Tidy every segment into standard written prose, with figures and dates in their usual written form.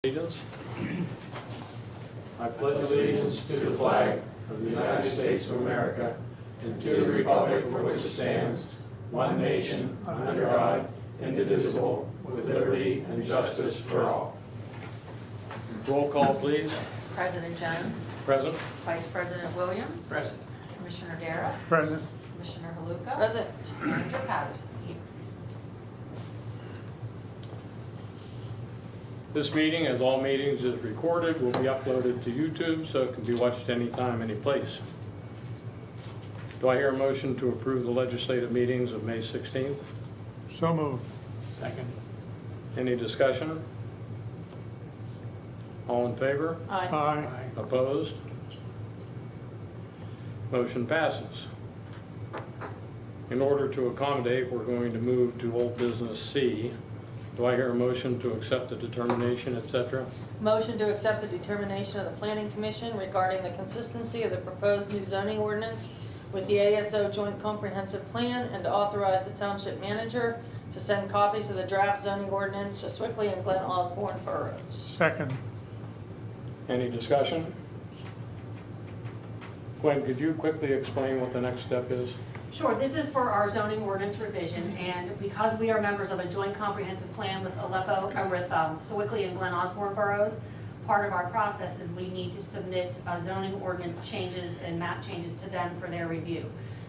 Allegiance. I pledge allegiance to the flag of the United States of America and to the republic for which it stands, one nation, under God, indivisible, with liberty and justice for all. Roll call, please. President Jones. Present. Vice President Williams. Present. Commissioner Darrow. Present. Commissioner Haluka. Present. Manager Patterson. This meeting, as all meetings, is recorded, will be uploaded to YouTube, so it can be watched anytime, any place. Do I hear a motion to approve the legislative meetings of May 16th? So moved. Second. Any discussion? All in favor? Aye. Aye. Opposed? Motion passes. In order to accommodate, we're going to move to old business C. Do I hear a motion to accept the determination, etc.? Motion to accept the determination of the Planning Commission regarding the consistency of the proposed new zoning ordinance with the ASO Joint Comprehensive Plan and to authorize the Township Manager to send copies of the draft zoning ordinance to Swickley and Glen Osborne boroughs. Second. Any discussion? Gwen, could you quickly explain what the next step is? Sure, this is for our zoning ordinance revision, and because we are members of a joint comprehensive plan with Sewickley and Glen Osborne boroughs, part of our process is we need to submit zoning ordinance changes and map changes to them for their review.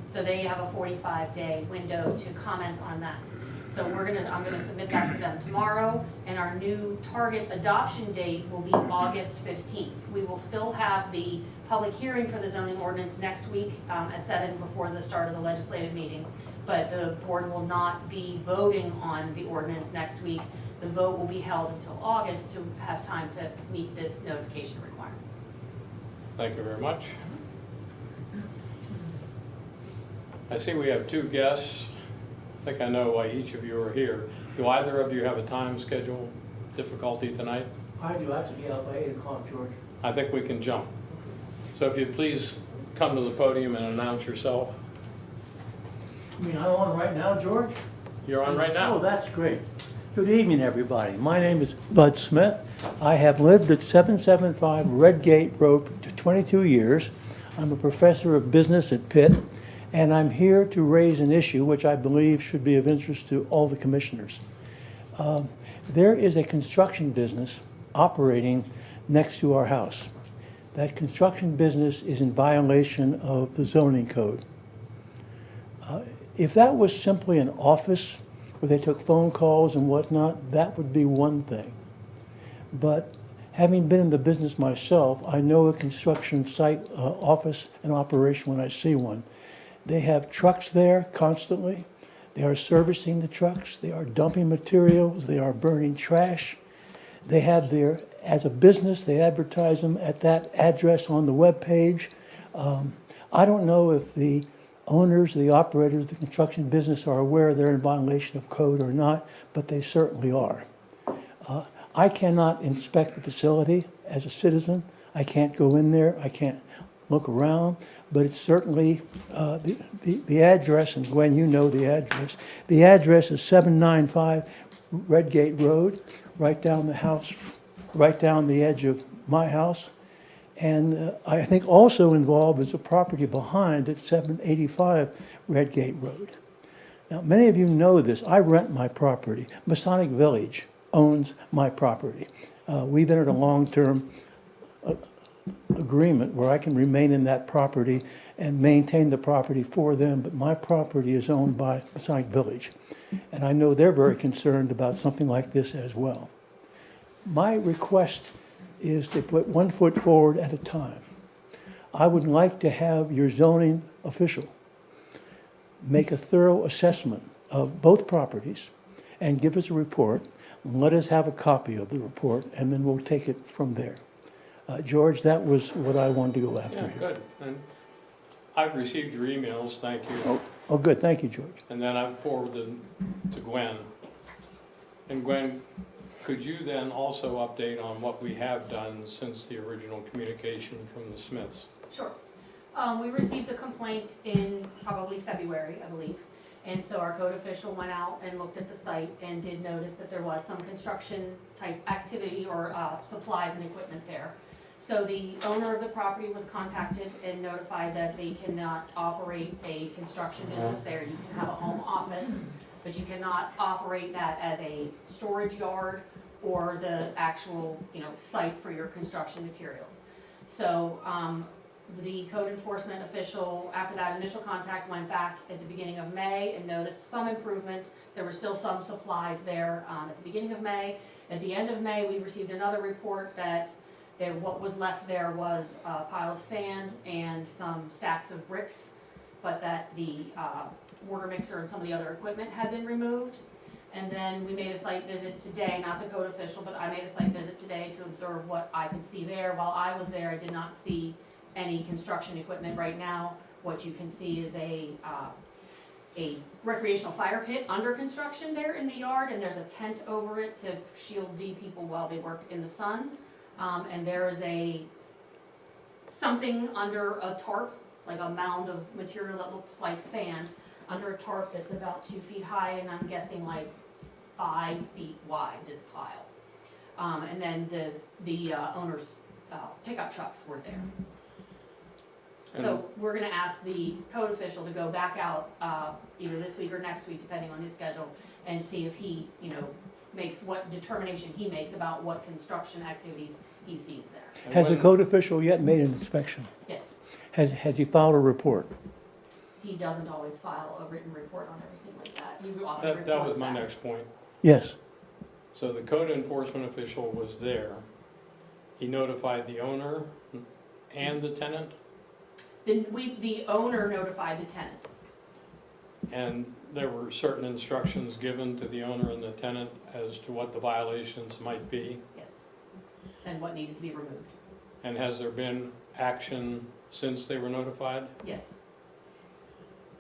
So they have a 45-day window to comment on that. So I'm gonna submit that to them tomorrow, and our new target adoption date will be August 15th. We will still have the public hearing for the zoning ordinance next week at 7 before the start of the legislative meeting, but the board will not be voting on the ordinance next week. The vote will be held until August to have time to meet this notification requirement. Thank you very much. I see we have two guests. I think I know why each of you are here. Do either of you have a time schedule difficulty tonight? I do have to be out by 8 o'clock, George. I think we can jump. So if you'd please come to the podium and announce yourself. You mean I'm on right now, George? You're on right Oh, now. that's great. Good evening, everybody. My name is Bud Smith. I have lived at 775 Redgate Road for 22 years. I'm a professor of business at Pitt, and I'm here to raise an issue which I believe should be of interest to all the commissioners. There is a construction business operating next to our house. That construction business is in violation of the zoning code. If that was simply an office where they took phone calls and whatnot, that would be one thing. But having been in the business myself, I know a construction site office and operation when I see one. They have trucks there constantly. They are servicing the trucks. They are dumping materials. They are burning trash. They have their, as a business, they advertise them at that address on the webpage. I don't know if the owners, the operators of the construction business are aware they're in violation of code or not, but they certainly are. I cannot inspect the facility as a citizen. I can't go in there. I can't look around, but it's certainly the address, and Gwen, you know the address. The address is 795 Redgate Road, right down the house, right down the edge of my house. And I think also involved is a property behind at 785 Redgate Road. Now, many of you know this. I rent my property. Masonic Village owns my property. We've entered a long-term agreement where I can remain in that property and maintain the property for them, but my property is owned by Masonic Village. And I know they're very concerned about something like this as well. My request is to put 1 foot forward at a time. I would like to have your zoning official make a thorough assessment of both properties and give us a report. Let us have a copy of the report, and then we'll take it from there. George, that was what I wanted to go after Yeah, here. good. And I've received your emails, thank you. Oh, good. Thank you, George. And then I've forwarded them to Gwen. And Gwen, could you then also update on what we have done since the original communication from the Smiths? Sure. We received a complaint in probably February, I believe, And so our code official went out and looked at the site and did notice that there was some construction type activity or supplies and equipment there. So the owner of the property was contacted and notified that they cannot operate a construction business there. You can have a home office, but you cannot operate that as a storage yard or the actual, site for your construction materials. So, the code enforcement official, after that initial contact, went back at the beginning of May and noticed some improvement. There were still some supplies there, at the beginning of May. At the end of May, we received another report that what was left there was a pile of sand and some stacks of bricks, but that the mortar mixer and some of the other equipment had been removed. And then we made a site visit today, not the code official, but I made a site visit today to observe what I could see there. While I was there, I did not see any construction equipment right now. What you can see is a recreational fire pit under construction there in the yard, and there's a tent over it to shield the people while they work in the sun. And there is something under a tarp, like a mound of material that looks like sand, under a tarp that's about 2 feet high, and I'm guessing like 5 feet wide, this pile. And then the owner's pickup trucks were there. So we're gonna ask the code official to go back out, either this week or next week, depending on his schedule, and see if he, makes what determination he makes about what construction activities he sees there. Has the code official yet made an inspection? Yes, Has he filed a report? he doesn't always file a written report on everything like that. He often That was reports my back. next point. Yes. So the code enforcement official was there. He notified the owner and the tenant, Then the owner notified the tenant. and there were certain instructions given to the owner and the tenant as to what the violations might be. Yes. And what needed to be removed. And has there been action since they were notified? Yes.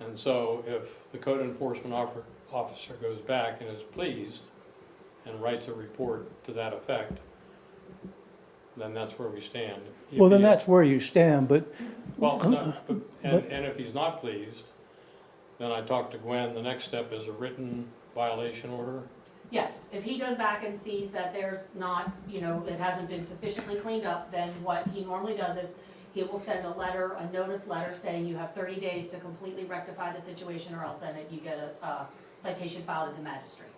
And so if the code enforcement officer goes back and is pleased and writes a report to that effect, then that's where we stand. If Well, then he- that's where you stand, but Well, no, and if he's not pleased, then I talked to Gwen, the next step is a written violation order. Yes, if he goes back and sees that there's not, it hasn't been sufficiently cleaned up, then what he normally does is he will send a letter, a notice letter saying you have 30 days to completely rectify the situation, or else then you get a citation filed into magistrate.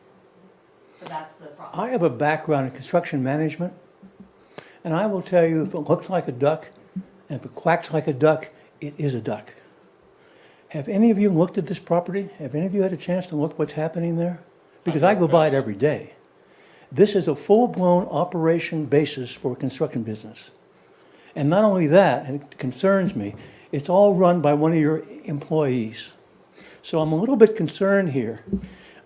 So that's the process. I have a background in construction management, and I will tell you, if it looks like a duck, and if it quacks like a duck, it is a duck. Have any of you looked at this property? Have any of you had a chance to look what's happening there? Because I go by it every day. This is a full-blown operation basis for a construction business. And not only that, and it concerns me, it's all run by one of your employees. So I'm a little bit concerned here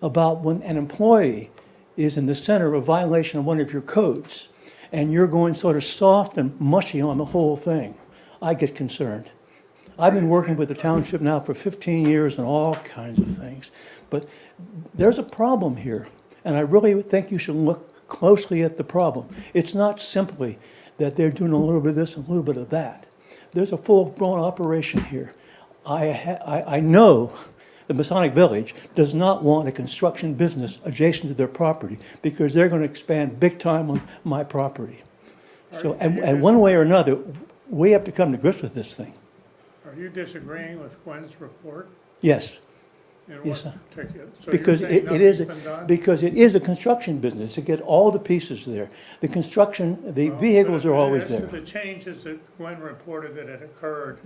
about when an employee is in the center of a violation of one of your codes, and you're going sort of soft and mushy on the whole thing. I get concerned. I've been working with the township now for 15 years on all kinds of things, but there's a problem here, and I really think you should look closely at the problem. It's not simply that they're doing a little bit of this and a little bit of that. There's a full-blown operation here. I know the Masonic Village does not want a construction business adjacent to their property because they're going to expand big time on my property. So, and one way or another, we have to come to grips with this thing. Are you disagreeing with Gwen's report? Yes, In Yes, what sir. particular? So you're because saying it is, nothing's been done? because it is a construction business, to get all the pieces there. The construction, the Well, vehicles but are always As there. to the changes that Gwen reported that had occurred,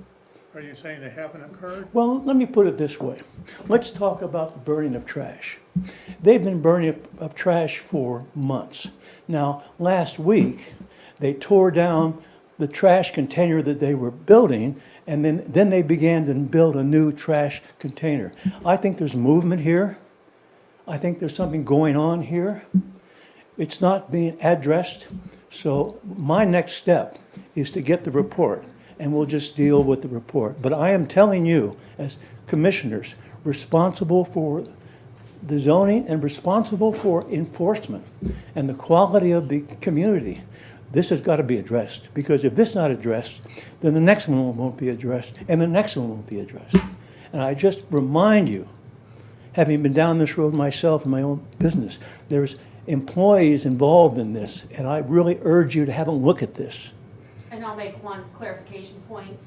are you saying they haven't occurred? Well, let me put it this way. Let's talk about the burning of trash. They've been burning up trash for months. Now, last week, they tore down the trash container that they were building, and then they began to build a new trash container. I think there's movement here. I think there's something going on here. It's not being addressed. So my next step is to get the report, and we'll just deal with the report. But I am telling you, as commissioners, responsible for the zoning and responsible for enforcement and the quality of the community, this has got to be addressed. Because if this is not addressed, then the next one won't be addressed, and the next one won't be addressed. And I just remind you, having been down this road myself in my own business. There's employees involved in this, and I really urge you to have a look at this. And I'll make one clarification point.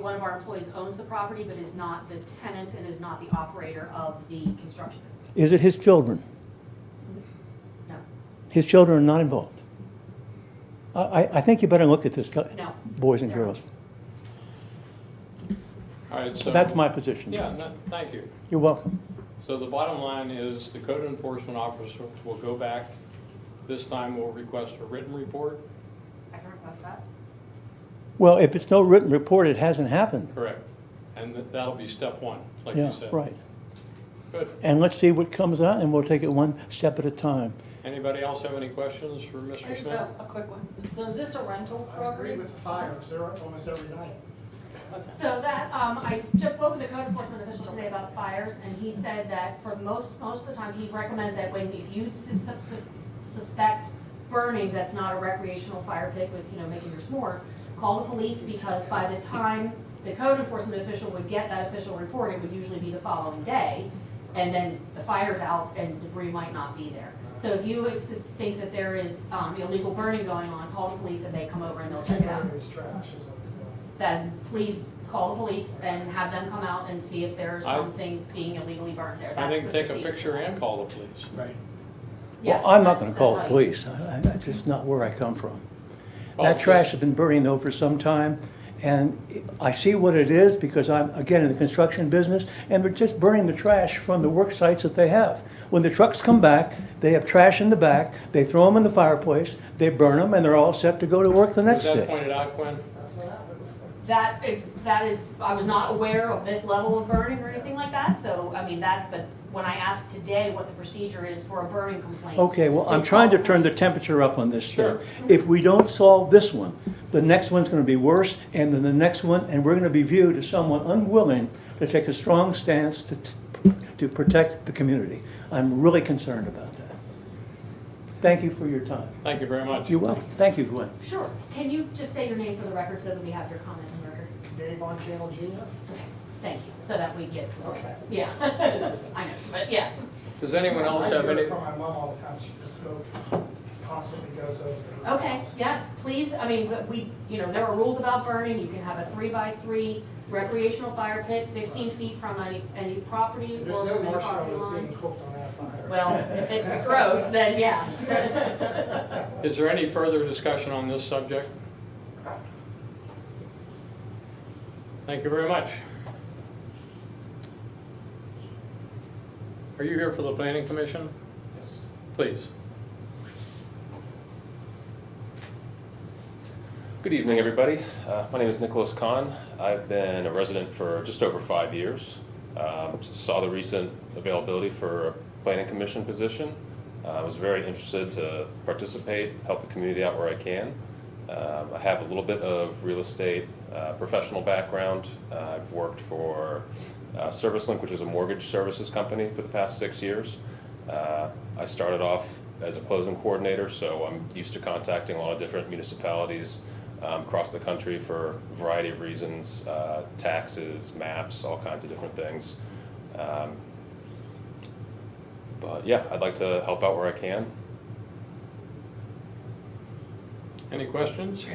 One of our employees owns the property, but is not the tenant and is not the operator of the construction business. Is it his children? No, His children are not involved. I think you better look at this, no. boys and They're- girls. All right, so. That's my position. Yeah, no, thank you. You're welcome. So the bottom line is the code enforcement officer will go back. This time we'll request a written report. I can request that. Well, if it's no written report, it hasn't happened. Correct. And that'll be step one, like Yeah, you said. right. Good. And let's see what comes out, and we'll take it one step at a time. Anybody else have any questions for Mr. I just Smith? have a quick one. So is this a rental I property? agree with the fires, they're almost every night. So that, I spoke with the code enforcement official today about fires, and he said that for most of the times, he recommends that if you suspect burning that's not a recreational fire pit with, making your s'mores, call the police, because by the time the code enforcement official would get that official report, it would usually be the following day, and then the fire's out and debris might not be there. So if you think that there is illegal burning going on, call the police and they come over and they'll check it out. It's trash is what it's doing. Then please call the police and have them come out and see if there's I- something being illegally burned there. I That's think the take a procedure. picture and call the police. Right. Yeah, Well, I'm not that's- gonna call the that's how police. That's just not where I come from. Well, That just- trash has been burning though for some time, and I see what it is because I'm, again, in the construction business, and they're just burning the trash from the work sites that they have. When the trucks come back, they have trash in the back, they throw them in the fireplace, they burn them, and they're all set to go to work the Was next that day. pointed out, Quinn? That's what happens. That is, I was not aware of this level of burning or anything like that, so, but when I asked today what the procedure is for a burning complaint. Okay, well, I'm it's trying to called turn the police. temperature up on this Sure. thing. If we don't solve this one, the next one's gonna be worse, and then the next one, and we're gonna be viewed as someone unwilling to take a strong stance to protect the community. I'm really concerned about that. Thank you for your time. Thank you very much. You're welcome. Thank you, Gwen. Sure, can you just say your name for the record so that we have your comment on the record? Dave on Channel Jr. Okay, thank you, so that we get, Okay. yeah, I know, but yes. Does anyone else have I hear any? it from my mom all the time, she just constantly goes over to her Okay, house. yes, please, but there are rules about burning, you can have a 3x3 recreational fire pit 15 feet from any property or There's no from any property marshmallows line. being cooked on that fire. Well, if it's gross, then yes. Is there any further discussion on this subject? Thank you very much. Are you here for the planning commission? Yes. Please. Good evening, everybody. My name is Nicholas Kahn. I've been a resident for just over 5 years. Saw the recent availability for a planning commission position. I was very interested to participate, help the community out where I can. I have a little bit of real estate professional background. I've worked for ServiceLink, which is a mortgage services company, for the past 6 years. I started off as a closing coordinator, so I'm used to contacting a lot of different municipalities across the country for a variety of reasons, taxes, maps, all kinds of different things. But yeah, I'd like to help out where I can. Any questions?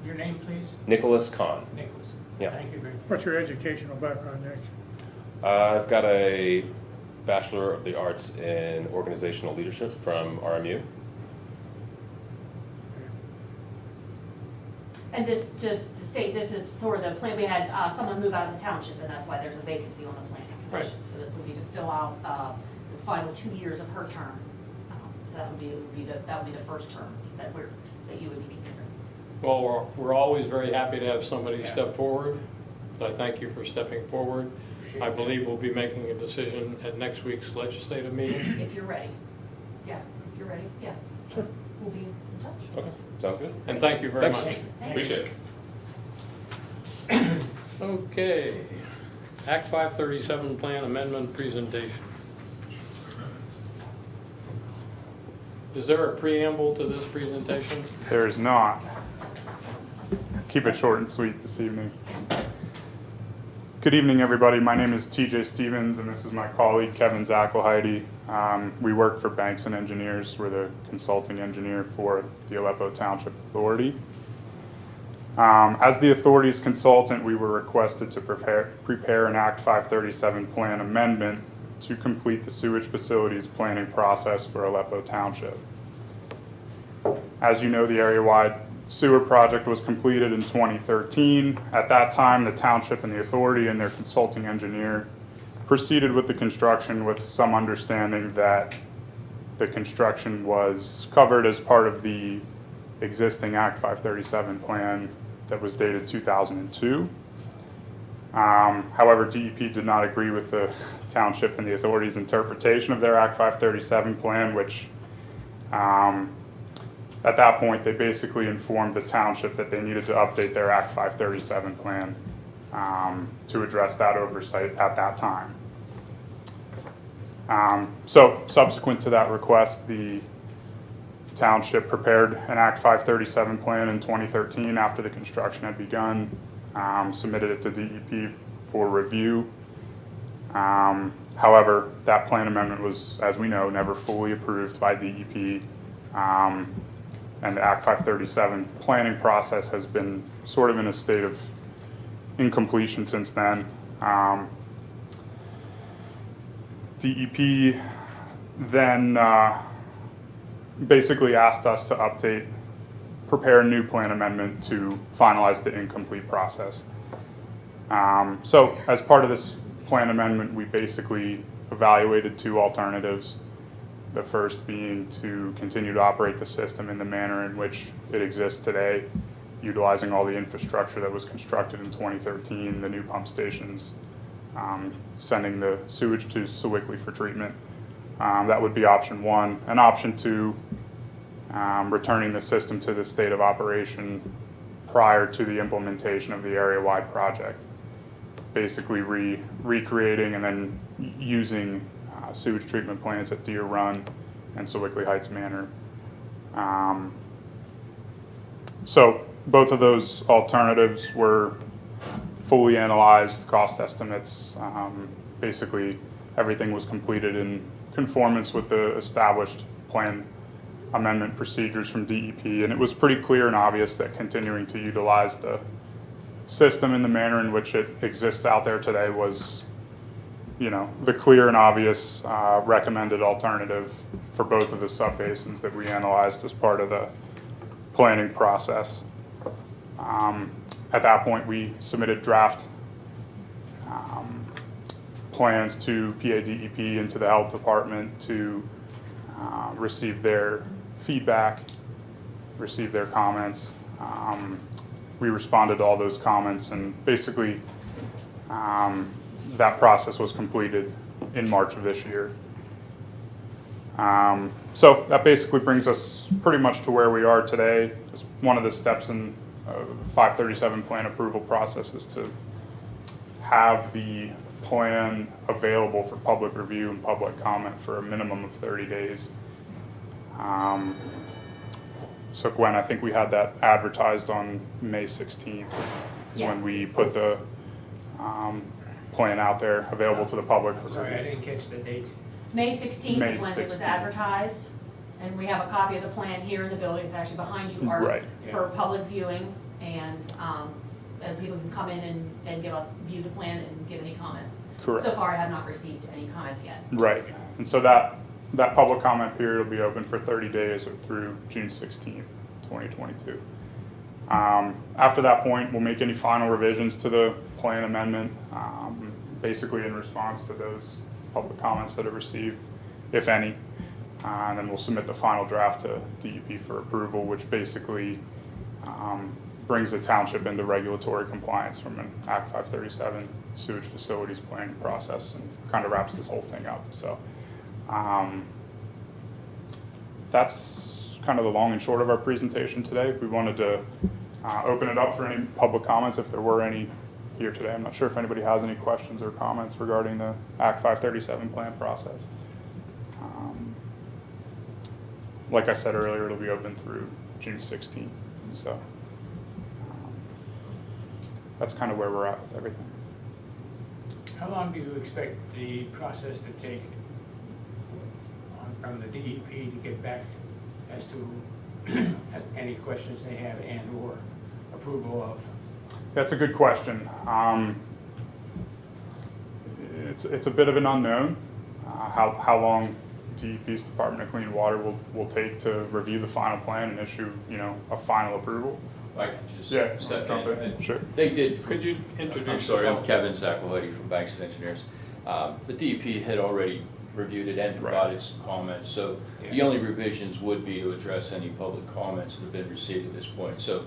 Your name, please? Nicholas Kahn. Nicholas. Yeah. Thank you very much. What's your educational background, Nick? I've got a Bachelor of the Arts in Organizational Leadership from RMU. And this, just to state, this is for the plan, we had someone move out of the township, and that's why there's a vacancy on the planning Right. commission. So this would be to fill out the final 2 years of her term. So that would be the first term that you would be considering. Well, we're always very happy to have somebody step forward. So I thank you for stepping forward. I believe we'll be making a decision at next week's legislative meeting. If you're ready. Yeah, if you're ready, yeah. Sure. We'll be in touch. Okay, sounds good. And thank you very Thanks. much. Appreciate it. Okay. Act 537 Plan Amendment Presentation. Is there a preamble to this presentation? There is not. Keep it short and sweet this evening. Good evening, everybody. My name is TJ Stevens, and this is my colleague, Kevin Zackelheide. We work for Banks and Engineers. We're the consulting engineer for the Aleppo Township Authority. As the authority's consultant, we were requested to prepare an Act 537 plan amendment to complete the sewage facilities planning process for Aleppo Township. As you know, the area-wide sewer project was completed in 2013. At that time, the township and the authority and their consulting engineer proceeded with the construction with some understanding that the construction was covered as part of the existing Act 537 plan that was dated 2002. However, DEP did not agree with the township and the authority's interpretation of their Act 537 plan, which at that point, they basically informed the township that they needed to update their Act 537 plan to address that oversight at that time. So subsequent to that request, the township prepared an Act 537 plan in 2013 after the construction had begun, submitted it to DEP for review. However, that plan amendment was, as we know, never fully approved by DEP. And the Act 537 planning process has been sort of in a state of incompletion since then. DEP then basically asked us to prepare a new plan amendment to finalize the incomplete process. So as part of this plan amendment, we basically evaluated two alternatives. The first being to continue to operate the system in the manner in which it exists today, utilizing all the infrastructure that was constructed in 2013, the new pump stations, sending the sewage to Sewickley for treatment. That would be option one. And option two, returning the system to the state of operation prior to the implementation of the area-wide project. Basically recreating and then using sewage treatment plants at Deer Run and Sewickley Heights Manor. So both of those alternatives were fully analyzed, cost estimates. Basically, everything was completed in conformance with the established plan amendment procedures from DEP, and it was pretty clear and obvious that continuing to utilize the system in the manner in which it exists out there today was, you know, the clear and obvious recommended alternative for both of the subbasins that we analyzed as part of the planning process. At that point, we submitted draft plans to PADEP and to the health department to receive their feedback, receive their comments. We responded to all those comments, and basically that process was completed in March of this year. So that basically brings us pretty much to where we are today. Just one of the steps in 537 plan approval process is to have the plan available for public review and public comment for a minimum of 30 days. So Gwen, I think we had that advertised on May 16th is Yes. when we put the plan out there available to the public. for Sorry, I review. didn't catch the date. May 16th May is when it was 16th. advertised, and we have a copy of the plan here in the building, it's actually behind you, Art, Right. for public viewing, and people can come in and view the plan and give any comments. Correct. So far, I have not received any comments yet. Right, and so that public comment period will be open for 30 days or through June 16th, 2022. After that point, we'll make any final revisions to the plan amendment, basically in response to those public comments that are received, if any. And then we'll submit the final draft to DEP for approval, which basically brings the township into regulatory compliance from an Act 537 sewage facilities planning process and kind of wraps this whole thing up. So that's kind of the long and short of our presentation today. We wanted to open it up for any public comments if there were any here today. I'm not sure if anybody has any questions or comments regarding the Act 537 plan process. Like I said earlier, it'll be open through June 16th. So that's kind of where we're at with everything. How long do you expect the process to take from the DEP to get back as to any questions they have and/or approval of? That's a good question. It's a bit of an unknown, how long DEP's Department of Clean Water will take to review the final plan and issue, a final approval. I could just Yeah, step jump in. in. Sure. They did. Could you introduce I'm sorry, I'm yourself? Kevin Zakalody from Banks and Engineers. The DEP had already reviewed it and provided some comments, so the only revisions would be to address any public comments that have been received at this point. So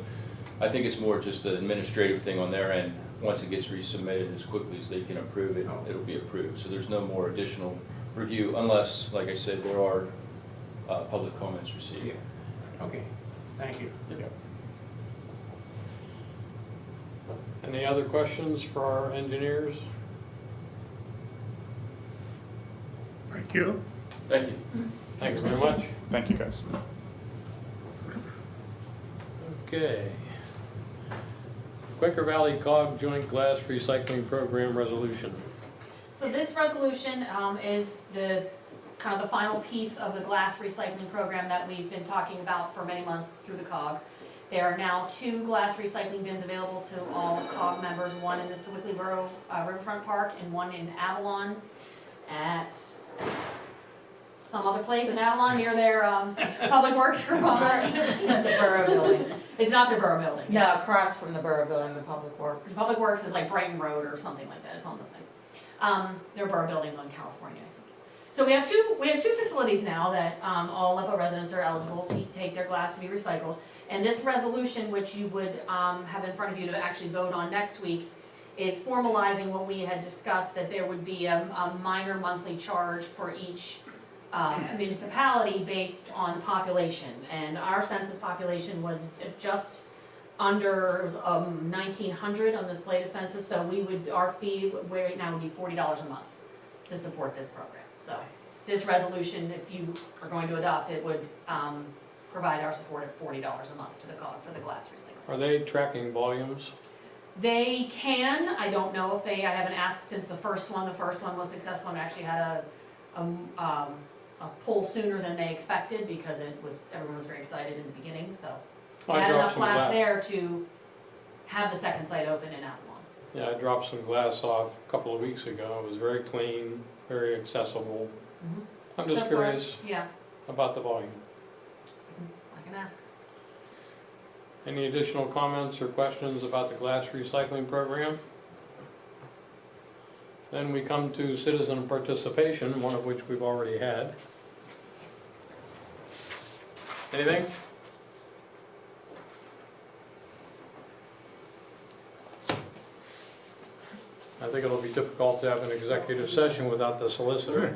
I think it's more just an administrative thing on their end. Once it gets resubmitted, as quickly as they can approve it, it'll be approved. So there's no more additional review unless, like I said, there are public comments received. Yeah. Okay, thank you. Yeah. Any other questions for our engineers? Thank you. Thank you. Thank you very much. Thank you, guys. Okay. Quaker Valley Cog Joint Glass Recycling Program Resolution. So this resolution is the kind of the final piece of the glass recycling program that we've been talking about for many months through the COG. There are now 2 glass recycling bins available to all COG members, one in the Sewickley Borough Riverfront Park and one in Avalon at some other place in Avalon near their Public Works garage. The Borough Building. It's not their borough building. No, it's- across from the Borough Building, the Public Works. Public Works is like Brighton Road or something like that, it's on the thing. Their borough building's on California, I think. So we have two facilities now that all Aleppo residents are eligible to take their glass to be recycled. And this resolution, which you would have in front of you to actually vote on next week, is formalizing what we had discussed, that there would be a minor monthly charge for each municipality based on population. And our census population was just under 1,900 on this latest census, so our fee right now would be $40 a month to support this program. So this resolution, if you are going to adopt it, would provide our support at $40 a month to the COG for the glass recycling. Are they tracking volumes? They can, I don't know if I haven't asked since the first one was successful and actually had a pull sooner than they expected because everyone was very excited in the beginning, so. We I had dropped enough some glass glass. there to have the second site open in Avalon. Yeah, I dropped some glass off a couple of weeks ago. It was very clean, very accessible. I'm just So far, curious Yeah, about the volume. I can ask. Any additional comments or questions about the glass recycling program? Then we come to citizen participation, one of which we've already had. Anything? I think it'll be difficult to have an executive session without the solicitor.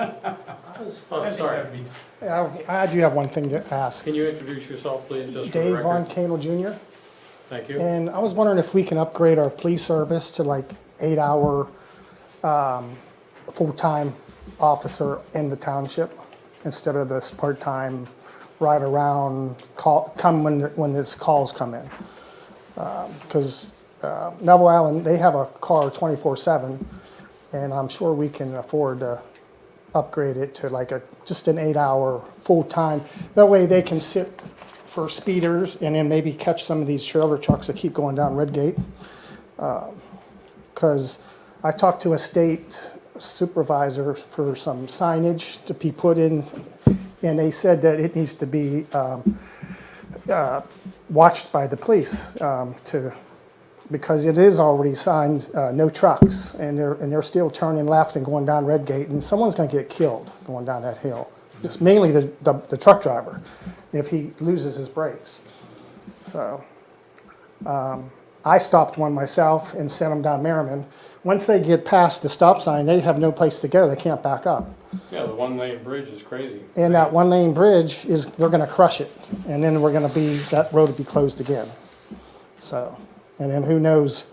Oh, sorry. I do have one thing to ask. Can you introduce yourself, please, just for the Dave Von record? Canel Jr. Thank you. And I was wondering if we can upgrade our police service to like 8-hour full-time officer in the township instead of this part-time ride around, come when this calls come in. Because Neville Island, they have a car 24/7, and I'm sure we can afford to upgrade it to like just an 8-hour full-time. That way they can sit for speeders and then maybe catch some of these trailer trucks that keep going down Redgate. Because I talked to a state supervisor for some signage to be put in, and they said that it needs to be watched by the police because it is already signed no trucks, and they're still turning left and going down Redgate, and someone's going to get killed going down that hill. It's mainly the truck driver if he loses his brakes. So I stopped one myself and sent them down Merriman. Once they get past the stop sign, they have no place to go. They can't back up. Yeah, the one-lane bridge is crazy. And that one-lane bridge they're going to crush it, and then that road will be closed again. So, and then who knows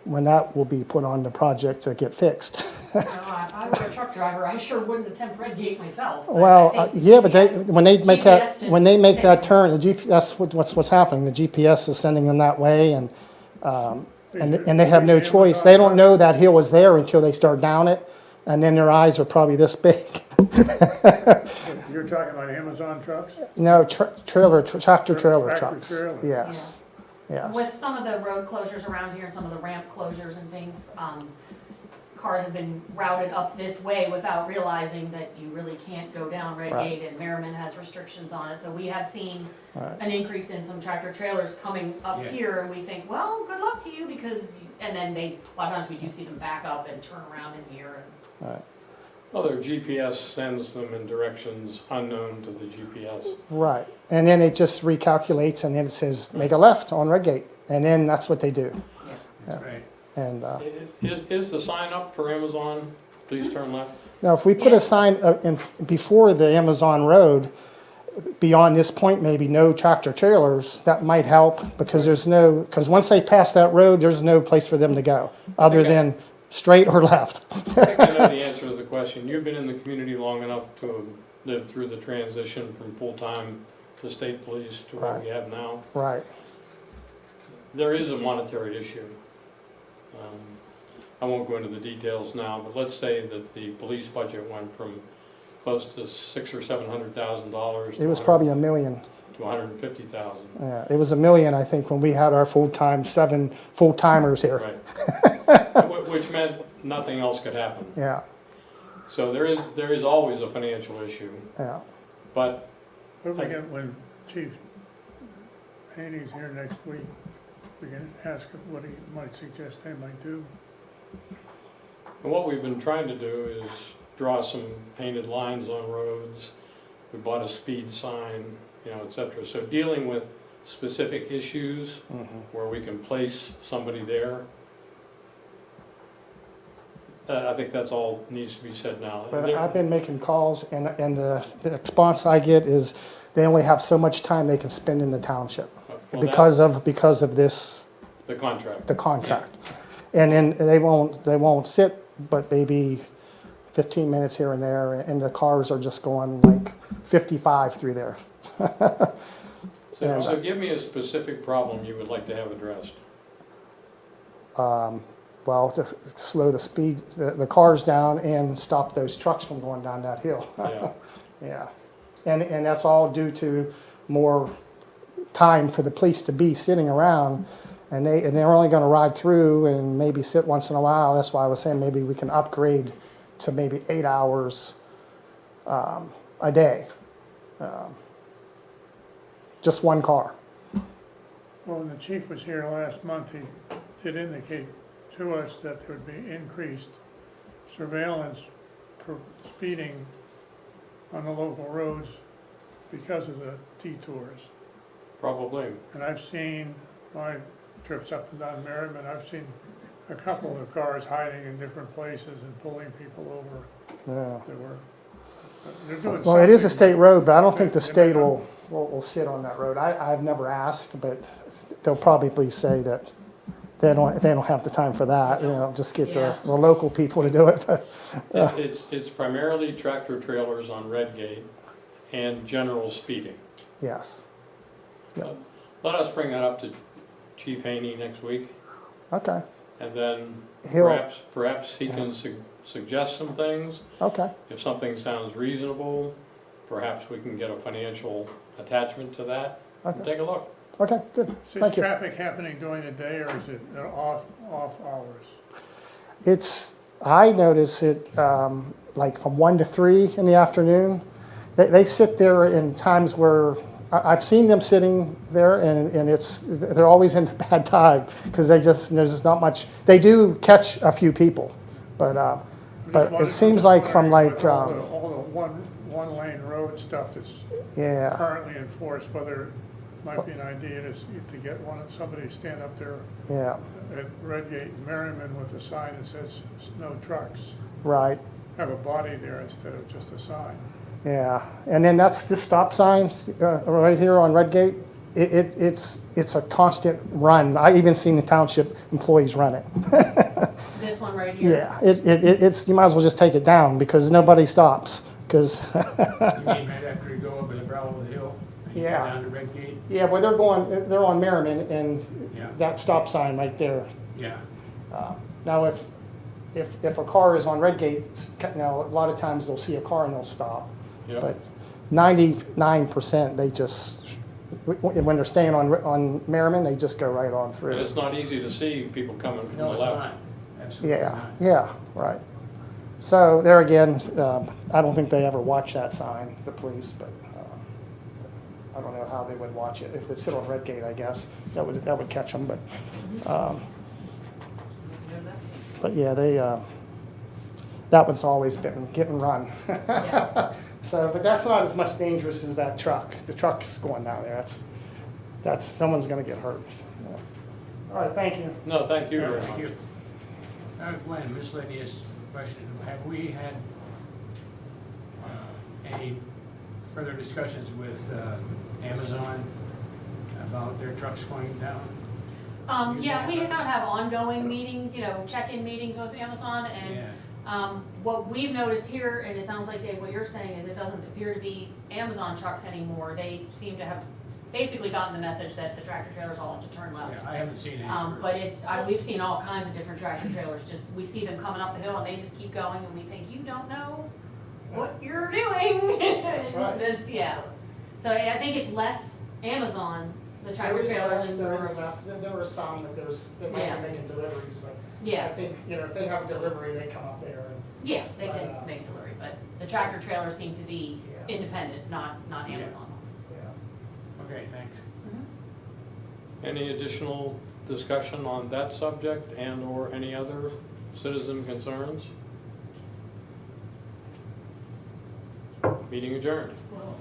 when that will be put on the project to get fixed. If I were a truck driver, I sure wouldn't attempt Redgate myself. but Well, I think yeah, but when they make GPS that just turn, the GPS, that's what's happening. The GPS is sending them that way, and And they have no choice. They don't know that hill is there until they start down it, and then their eyes are probably this big. You're talking about Amazon trucks? No, tractor trailer Tractor trucks. trailer. Yes, With yes, some of the road closures around here, some of the ramp closures and things, cars have been routed up this way without realizing that you really can't go down Red Right. Gate, and Merriman has restrictions on it. So we have seen Right. an increase in some tractor trailers coming up Yeah. here, and we think, well, good luck to you, because, and then a lot of times we do see them back up and turn around in here. And Well, their GPS sends them in directions unknown to the GPS. right. And then it just recalculates, and then it says, make a left on Red Gate, and then that's what they do. That's right. And, Is the sign up for Amazon, please turn left? now, if we put a sign before the Amazon Road, beyond this point, maybe no tractor trailers, that might help, because because once they pass that road, there's no place for them to go, other than straight or left. I think I know the answer to the question. You've been in the community long enough to have lived through the transition from full-time to state police to what we have now. Right, There is a monetary issue. I won't go into the details now, but let's say that the police budget went from close to $600,000 or $700,000. it was probably $1 million. to 150,000. Yeah, it was $1 million, I think, when we had our 7 full-timers here. Right. Which meant nothing else could happen. Yeah, So there is always a financial issue, yeah. but But we can, when Chief Haney's here next week, we can ask him what he might suggest they might do. and what we've been trying to do is draw some painted lines on roads. We bought a speed sign, et cetera. So dealing with specific issues where we can place somebody there, I think that's all needs to be said now. But I've been making calls, and the response I get is they only have so much time they can spend in the township Well, because of this, the contract. the contract. And then they won't sit but maybe 15 minutes here and there, and the cars are just going like 55 through there. So give me a specific problem you would like to have addressed. Well, to slow the speed, the cars down and stop those trucks from going down that hill. Yeah. Yeah, and that's all due to more time for the police to be sitting around, and they're only going to ride through and maybe sit once in a while. That's why I was saying maybe we can upgrade to maybe 8 hours a day, just one car. Well, when the chief was here last month, he did indicate to us that there would be increased surveillance for speeding on the local roads because of the detours. Probably. And I've seen my trips up and down Merriman, I've seen a couple of cars hiding in different places and pulling people over. Yeah. They're doing Well, it is a something. state road, but I don't think the They state may not- will sit on that road. I've never asked, but they'll probably say that they don't have the time for that. Just get the local people to do it. But It's primarily tractor trailers on Red Gate and general speeding. yes, Let us bring that up to Chief Haney next week, okay, and then He'll- perhaps he can suggest some things. okay, If something sounds reasonable, perhaps we can get a financial attachment to that and okay, take a look. okay, good. Is Thank you. traffic happening during the day, or is it off hours? I notice it like from 1 to 3 in the afternoon. They sit there in times where I've seen them sitting there, and they're always in a bad time because there's just not much. They do catch a few people, but it seems like from like all the one lane road stuff that's yeah, currently enforced, whether it might be an idea to get somebody to stand up there yeah, at Red Gate and Merriman with a sign that says no trucks. right. Have a body there instead of just a sign. Yeah, and then that's the stop signs right here on Red Gate. It's a constant run. I even seen the township employees run it. this one right here. Yeah, it's you might as well just take it down because nobody stops. Because You mean right after you go over the brow of the hill? And you Yeah. go down to Red Gate? yeah, well they're on Merriman, and Yeah. that stop sign right there Yeah, Now, if a car is on Redgate, now, a lot of times they'll see a car and they'll stop. yeah. But 99%, they just, when they're staying on Merriman, they just go right on And through. it's not easy to see people coming from the No, it's left. not. Absolutely Yeah, not. yeah, right. So there again, I don't think they ever watch that sign, the police, but I don't know how they would watch it. If it's sit on Redgate, I guess, that would catch them, but yeah, that one's always been get and run. Yeah. So, but that's not as much dangerous as that truck. The truck's going down there. That's someone's gonna get hurt. Yeah. All right, thank you. No, thank you very Thank much. you. Glenn, miscellaneous question. Have we had any further discussions with Amazon about their trucks going down? Yeah, we kind of have ongoing meetings, check-in meetings with Amazon, and Yeah. what we've noticed here, and it sounds like, Dave, what you're saying is it doesn't appear to be Amazon trucks anymore. They seem to have basically gotten the message that the tractor trailers all have to turn left. Yeah, I haven't seen any. But we've seen all kinds of different tractor trailers, we see them coming up the hill and they just keep going and we think, you don't know what you're doing. That's right. Yeah, so I think it's less Amazon, the tractor trailers, and more of, There were some that that might be making deliveries, but yeah, think, if they have a delivery, they come up there and. yeah, they can make delivery, but the tractor trailers seem to be Yeah. independent, not Yeah. Amazon ones. Okay, thanks. Any additional discussion on that subject and/or any other citizen concerns? Meeting adjourned. Well,